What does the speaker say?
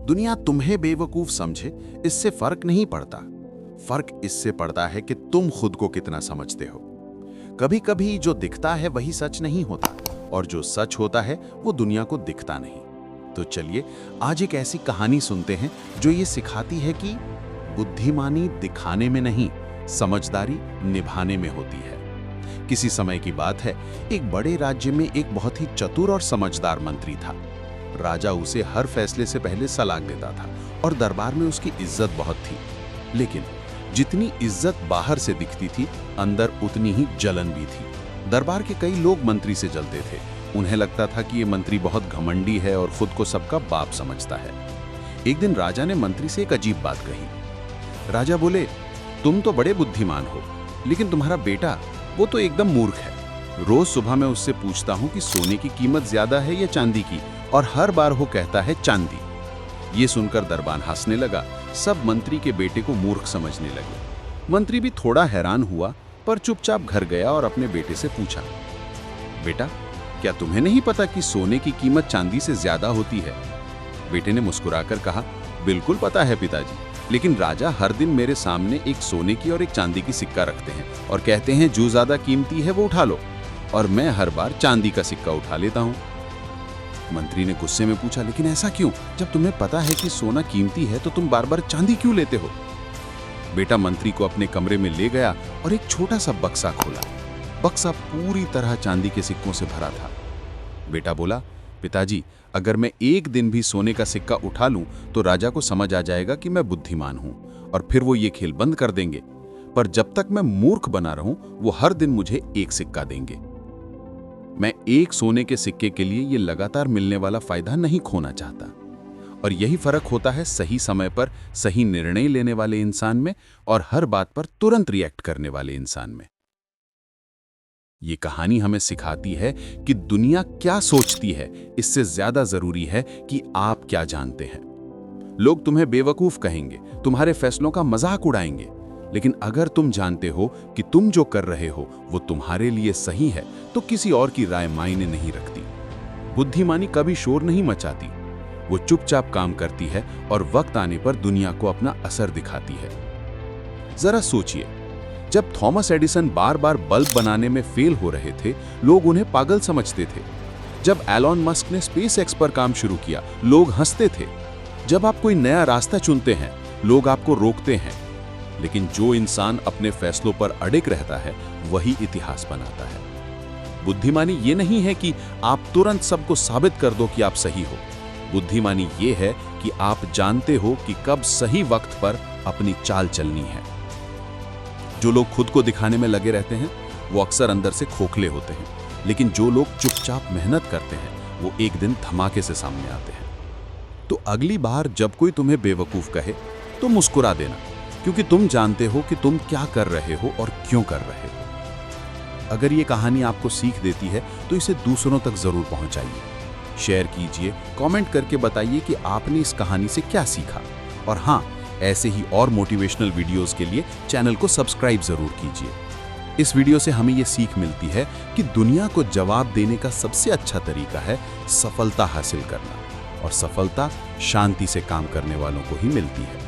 दुनिया तुम्हें बेवकूफ समझे, इससे फर्क नहीं पड़ता। फर्क इससे पड़ता है कि तुम खुद को कितना समझते हो। कभी कभी जो दिखता है वही सच नहीं होता, और जो सच होता है वो दुनिया को दिखता नहीं। तो चलिए आज एक ऐसी कहानी सुनते हैं जो ये सिखाती है कि बुद्धिमानी दिखाने में नहीं, समझदारी निभाने में होती है। किसी समय की बात है, एक बड़े राज्य में एक बहुत ही चतुर और समझदार मंत्री था। राजा उसे हर फैसले से पहले सलाह देता था और दरबार में उसकी इज्जत बहुत थी। लेकिन जितनी इज्जत बाहर से दिखती थी, अंदर उतनी ही जलन भी थी। दरबार के कई लोग मंत्री से जलते थे। उन्हें लगता था कि ये मंत्री बहुत घमंडी है और खुद को सबका बाप समझता है। एक दिन राजा ने मंत्री से एक अजीब बात कही। राजा बोले, तुम तो बड़े बुद्धिमान हो, लेकिन तुम्हारा बेटा वो तो एकदम मूर्ख है। रोज सुबह मैं उससे पूछता हूँ कि सोने की कीमत ज्यादा है या चांदी की, और हर बार वो कहता है चांदी। ये सुनकर दरबान हंसने लगा। सब मंत्री के बेटे को मूर्ख समझने लगे। मंत्री भी थोड़ा हैरान हुआ, पर चुपचाप घर गया और अपने बेटे से पूछा, बेटा, क्या तुम्हें नहीं पता कि सोने की कीमत चांदी से ज्यादा होती है? बेटे ने मुस्कुराकर कहा, बिल्कुल पता है पिताजी, लेकिन राजा हर दिन मेरे सामने एक सोने की और एक चांदी की सिक्का रखते हैं और कहते हैं जो ज्यादा कीमती है वो उठा लो, और मैं हर बार चांदी का सिक्का उठा लेता हूँ। मंत्री ने गुस्से में पूछा, लेकिन ऐसा क्यों? जब तुम्हें पता है कि सोना कीमती है तो तुम बार बार चांदी क्यों लेते हो? बेटा मंत्री को अपने कमरे में ले गया और एक छोटा सा बक्सा खोला। बक्सा पूरी तरह चांदी के सिक्कों से भरा था। बेटा बोला, पिताजी, अगर मैं एक दिन भी सोने का सिक्का उठा लूं तो राजा को समझ आ जाएगा कि मैं बुद्धिमान हूं, और फिर वो ये खेल बंद कर देंगे। पर जब तक मैं मूर्ख बना रहूं, वो हर दिन मुझे एक सिक्का देंगे। मैं एक सोने के सिक्के के लिए ये लगातार मिलने वाला फायदा नहीं खोना चाहता। और यही फर्क होता है सही समय पर सही निर्णय लेने वाले इंसान में और हर बात पर तुरंत रिएक्ट करने वाले इंसान में। ये कहानी हमें सिखाती है कि दुनिया क्या सोचती है, इससे ज्यादा जरूरी है कि आप क्या जानते हैं। लोग तुम्हें बेवकूफ कहेंगे, तुम्हारे फैसलों का मजाक उड़ाएंगे, लेकिन अगर तुम जानते हो कि तुम जो कर रहे हो वो तुम्हारे लिए सही है, तो किसी और की राय मायने नहीं रखती। बुद्धिमानी कभी शोर नहीं मचाती, वो चुपचाप काम करती है और वक्त आने पर दुनिया को अपना असर दिखाती है। जरा सोचिए, जब थॉमस एडिसन बार बार बल्ब बनाने में फेल हो रहे थे, लोग उन्हें पागल समझते थे। जब एलॉन मस्क ने स्पेसएक्स पर काम शुरू किया, लोग हंसते थे। जब आप कोई नया रास्ता चुनते हैं, लोग आपको रोकते हैं। लेकिन जो इंसान अपने फैसलों पर अड़िग रहता है, वही इतिहास बनाता है। बुद्धिमानी ये नहीं है कि आप तुरंत सबको साबित कर दो कि आप सही हो। बुद्धिमानी ये है कि आप जानते हो कि कब सही वक्त पर अपनी चाल चलनी है। जो लोग खुद को दिखाने में लगे रहते हैं, वो अक्सर अंदर से खोखले होते हैं, लेकिन जो लोग चुपचाप मेहनत करते हैं, वो एक दिन धमाके से सामने आते हैं। तो अगली बार जब कोई तुम्हें बेवकूफ कहे, तो मुस्कुरा देना, क्योंकि तुम जानते हो कि तुम क्या कर रहे हो और क्यों कर रहे हो। अगर ये कहानी आपको सीख देती है तो इसे दूसरों तक जरूर पहुंचाइए, शेयर कीजिए, कमेंट करके बताइए कि आपने इस कहानी से क्या सीखा। और हाँ, ऐसे ही और मोटिवेशनल वीडियोस के लिए चैनल को सब्सक्राइब जरूर कीजिए। इस वीडियो से हमें ये सीख मिलती है कि दुनिया को जवाब देने का सबसे अच्छा तरीका है सफलता हासिल करना, और सफलता शांति से काम करने वालों को ही मिलती है।